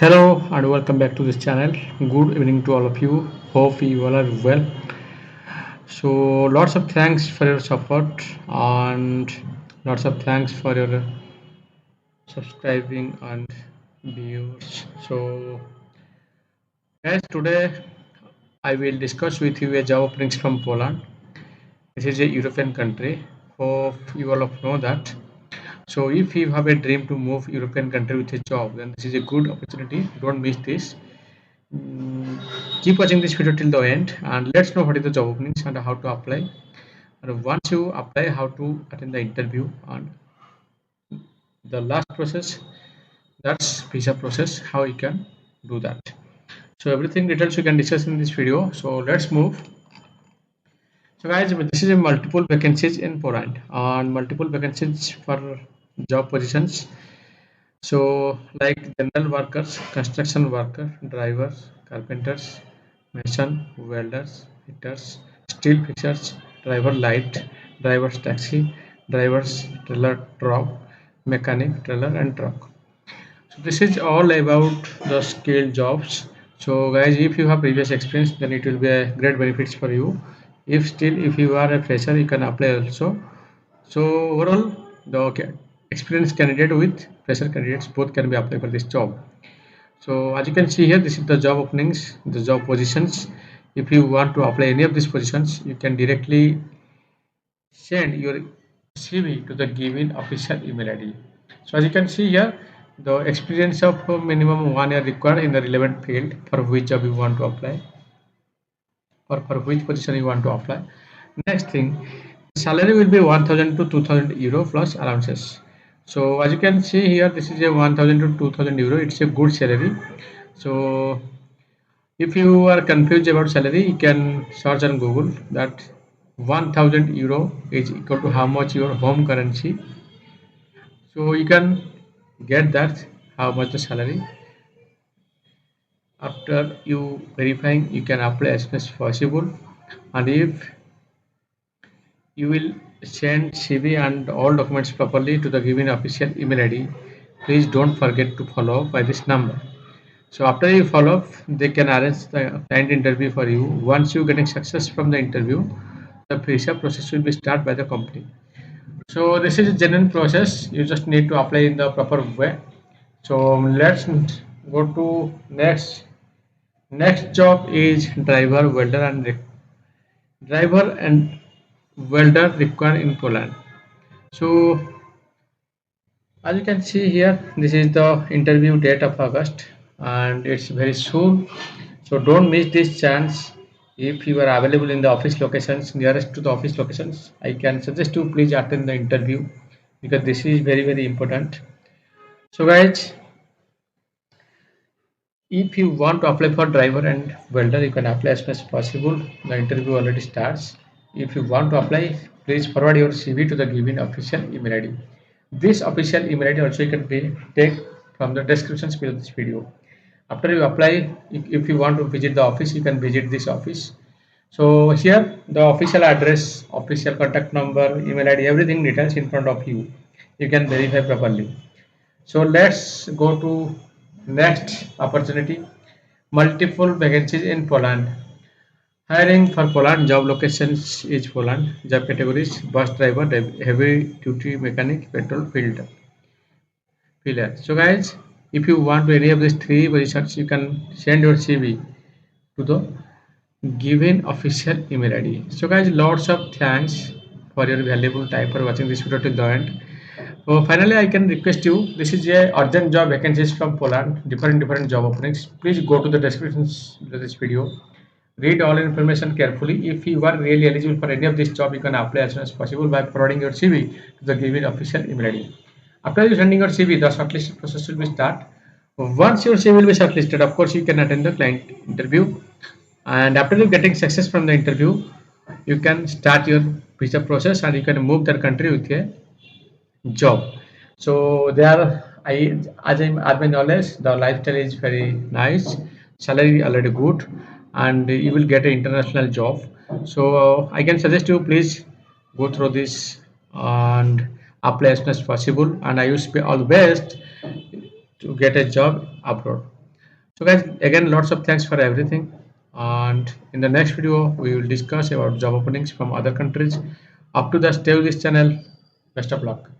Hello and welcome back to this channel. Good evening to all of you. Hope you all are well. So lots of thanks for your support and lots of thanks for your subscribing and viewers. So guys, today I will discuss with you a job openings from Poland. This is a European country. Hope you all of know that. So if you have a dream to move European country with a job, then this is a good opportunity. Don't miss this. Mm, Keep watching this video till the end and let's know what is the job openings and how to apply. And once you apply, how to attend the interview and the last process, that's visa process, how you can do that. So everything details you can discuss in this video. So let's move. So guys, this is a multiple vacancies in Poland and multiple vacancies for job positions. So like general workers, construction worker, drivers, carpenters, mason, welders, fitters, steel fixers, driver light, driver's taxi, driver's trailer truck, mechanic trailer and truck. So this is all about the skilled jobs. So guys, if you have previous experience, then it will be a great benefits for you. If you are a fresher, you can apply also. So overall, the experienced candidate with fresher candidates both can be applied for this job. So as you can see here, this is the job openings, the job positions. If you want to apply any of these positions, you can directly send your CV to the given official email ID. So as you can see here, the experience of minimum 1 year required in the relevant field for which job you want to apply or for which position you want to apply. Next thing, salary will be 1000 to 2000 euro plus allowances. So as you can see here, this is a 1000 to 2000 euro. It's a good salary. So if you are confused about salary, you can search on Google that 1000 euro is equal to how much your home currency. So you can get that how much the salary. After you verifying, you can apply as soon as possible. And if you will send CV and all documents properly to the given official email ID. Please don't forget to follow up by this number. So after you follow up, they can arrange the client interview for you. Once you getting success from the interview, the visa process will be started by the company. So this is a genuine process. You just need to apply in the proper way. So let's go to next. Next job is driver and welder required in Poland. So as you can see here, this is the interview date of August and it's very soon. So don't miss this chance. If you are available in the office locations nearest to the office locations, I can suggest you please attend the interview because this is very important. So guys, if you want to apply for driver and welder, you can apply as soon as possible. The interview already starts. If you want to apply, please forward your CV to the given official email ID. This official email ID also you can take from the descriptions below this video. After you apply, if you want to visit the office, you can visit this office. So here the official address, official contact number, email ID, everything details in front of you. You can verify properly. So let's go to next opportunity. Multiple vacancies in Poland. Hiring for Poland, job locations is Poland. Job categories: bus driver, heavy duty mechanic, petrol filler. So guys, if you want to any of these three positions, you can send your CV to the given official email ID. So guys, lots of thanks for your valuable time for watching this video till the end. So finally, I can request you. This is a urgent job vacancies from Poland. Different job openings. Please go to the descriptions below this video. Read all information carefully. If you are really eligible for any of this job, you can apply as soon as possible by providing your CV to the given official email ID. After you sending your CV, the shortlisting process will be start. Once your CV will be shortlisted, of course, you can attend the client interview. And after you getting success from the interview, you can start your visa process and you can move their country with a job. So there, as my knowledge, the lifestyle is very nice, salary already good, and you will get an international job. So I can suggest you please go through this and apply as soon as possible. And I wish you all the best to get a job abroad. So guys, again, lots of thanks for everything. And in the next video, we will discuss about job openings from other countries. Up to the stay with this channel. Best of luck.